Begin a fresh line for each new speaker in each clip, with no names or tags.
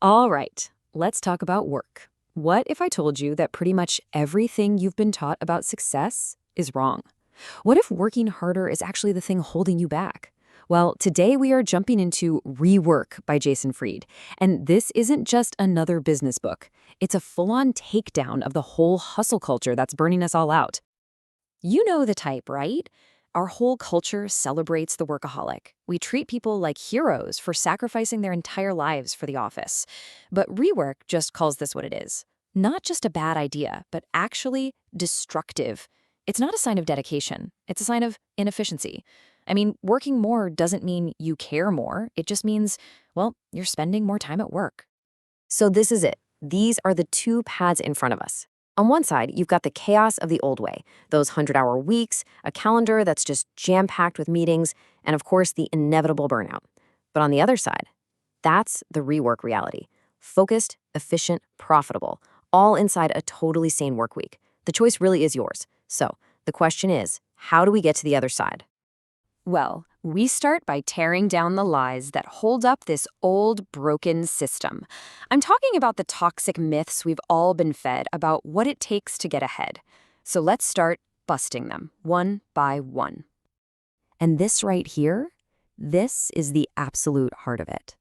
All right, let's talk about work. What if I told you that pretty much everything you've been taught about success is wrong? What if working harder is actually the thing holding you back? Well, today we are jumping into Rework by Jason Fried. And this isn't just another business book. It's a full-on takedown of the whole hustle culture that's burning us all out. You know the type, right? Our whole culture celebrates the workaholic. We treat people like heroes for sacrificing their entire lives for the office. But Rework just calls this what it is. Not just a bad idea, but actually destructive. It's not a sign of dedication. It's a sign of inefficiency. I mean, working more doesn't mean you care more. It just means, well, you're spending more time at work. So this is it. These are the two paths in front of us. On one side, you've got the chaos of the old way, those 100-hour weeks, a calendar that's just jam-packed with meetings, and of course, the inevitable burnout. But on the other side, that's the Rework reality. Focused, efficient, profitable, all inside a totally sane work week. The choice really is yours. So the question is, how do we get to the other side? Well, we start by tearing down the lies that hold up this old, broken system. I'm talking about the toxic myths we've all been fed about what it takes to get ahead. So let's start busting them, one by one. And this right here, this is the absolute heart of it.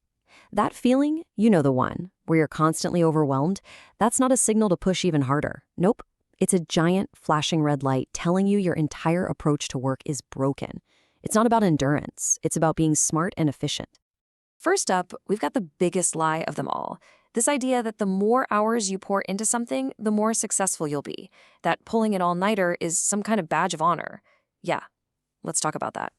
That feeling, you know the one, where you're constantly overwhelmed, that's not a signal to push even harder. Nope. It's a giant, flashing red light telling you your entire approach to work is broken. It's not about endurance. It's about being smart and efficient. First up, we've got the biggest lie of them all. This idea that the more hours you pour into something, the more successful you'll be. That pulling an all-nighter is some kind of badge of honor. Yeah, let's talk about that.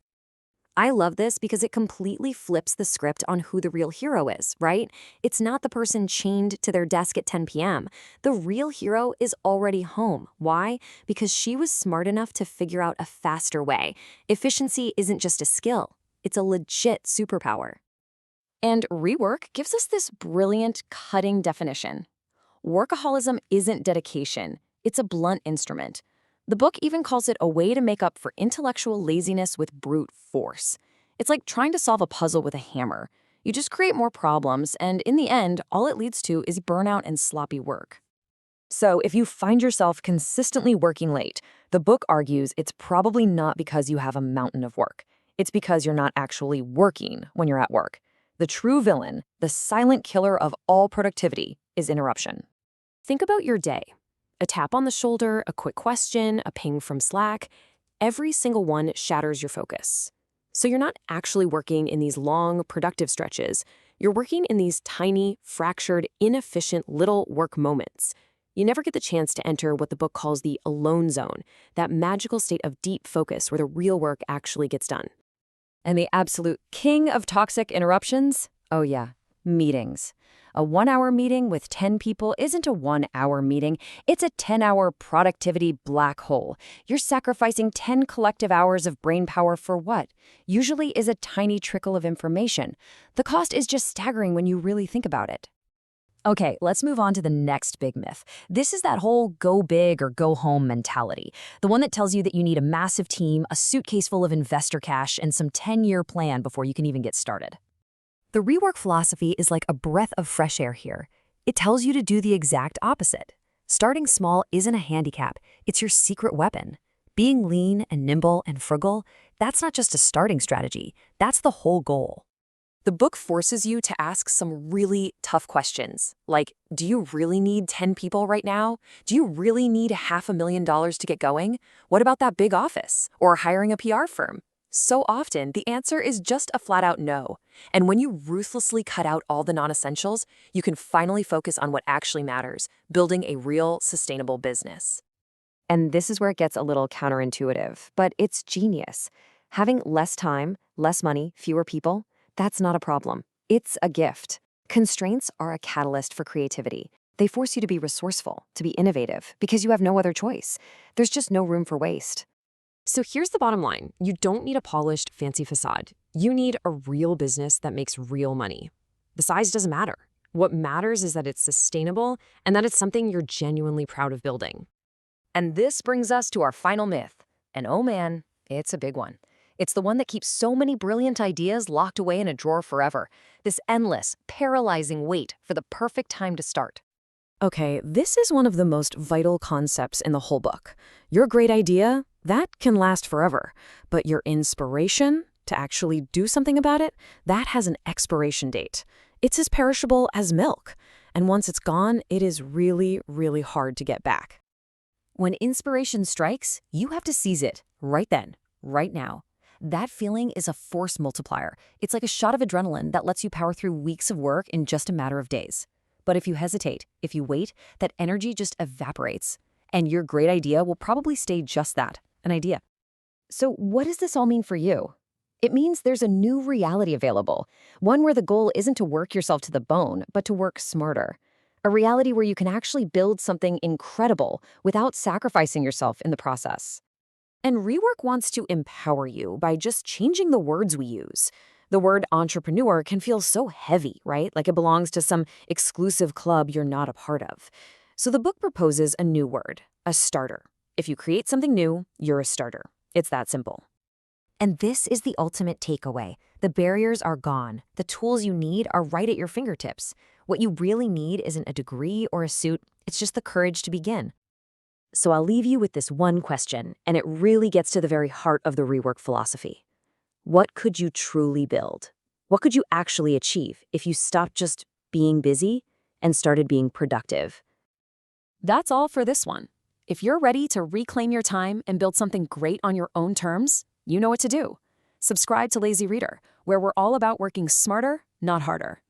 I love this because it completely flips the script on who the real hero is, right? It's not the person chained to their desk at 10 p.m. The real hero is already home. Why? Because she was smart enough to figure out a faster way. Efficiency isn't just a skill. It's a legit superpower. And Rework gives us this brilliant, cutting definition. Workaholism isn't dedication. It's a blunt instrument. The book even calls it a way to make up for intellectual laziness with brute force. It's like trying to solve a puzzle with a hammer. You just create more problems, and in the end, all it leads to is burnout and sloppy work. So if you find yourself consistently working late, the book argues it's probably not because you have a mountain of work. It's because you're not actually working when you're at work. The true villain, the silent killer of all productivity, is interruption. Think about your day. A tap on the shoulder, a quick question, a ping from Slack, every single one shatters your focus. So you're not actually working in these long, productive stretches. You're working in these tiny, fractured, inefficient little work moments. You never get the chance to enter what the book calls the alone zone, that magical state of deep focus where the real work actually gets done. And the absolute king of toxic interruptions? Oh yeah, meetings. A 1-hour meeting with 10 people isn't a 1-hour meeting. It's a 10-hour productivity black hole. You're sacrificing 10 collective hours of brain power for what? Usually is a tiny trickle of information. The cost is just staggering when you really think about it. Okay, let's move on to the next big myth. This is that whole go big or go home mentality. The one that tells you that you need a massive team, a suitcase full of investor cash, and some 10-year plan before you can even get started. The Rework philosophy is like a breath of fresh air here. It tells you to do the exact opposite. Starting small isn't a handicap, it's your secret weapon. Being lean and nimble and frugal, that's not just a starting strategy, that's the whole goal. The book forces you to ask some really tough questions, like, do you really need 10 people right now? Do you really need $500,000 to get going? What about that big office? Or hiring a PR firm? So often, the answer is just a flat-out no. And when you ruthlessly cut out all the non-essentials, you can finally focus on what actually matters, building a real, sustainable business. And this is where it gets a little counterintuitive, but it's genius. Having less time, less money, fewer people, that's not a problem. It's a gift. Constraints are a catalyst for creativity. They force you to be resourceful, to be innovative, because you have no other choice. There's just no room for waste. So here's the bottom line. You don't need a polished, fancy facade. You need a real business that makes real money. The size doesn't matter. What matters is that it's sustainable and that it's something you're genuinely proud of building. And this brings us to our final myth. And oh man, it's a big one. It's the one that keeps so many brilliant ideas locked away in a drawer forever. This endless, paralyzing wait for the perfect time to start. Okay, this is one of the most vital concepts in the whole book. Your great idea, that can last forever. But your inspiration to actually do something about it, that has an expiration date. It's as perishable as milk. And once it's gone, it is really, really hard to get back. When inspiration strikes, you have to seize it right then, right now. That feeling is a force multiplier. It's like a shot of adrenaline that lets you power through weeks of work in just a matter of days. But if you hesitate, if you wait, that energy just evaporates. And your great idea will probably stay just that, an idea. So what does this all mean for you? It means there's a new reality available, one where the goal isn't to work yourself to the bone, but to work smarter. A reality where you can actually build something incredible without sacrificing yourself in the process. And Rework wants to empower you by just changing the words we use. The word entrepreneur can feel so heavy, right? Like it belongs to some exclusive club you're not a part of. So the book proposes a new word, a starter. If you create something new, you're a starter. It's that simple. And this is the ultimate takeaway. The barriers are gone. The tools you need are right at your fingertips. What you really need isn't a degree or a suit. It's just the courage to begin. So I'll leave you with this one question, and it really gets to the very heart of the Rework philosophy. What could you truly build? What could you actually achieve if you stopped just being busy and started being productive? That's all for this one. If you're ready to reclaim your time and build something great on your own terms, you know what to do. Subscribe to Lazy Reader, where we're all about working smarter, not harder.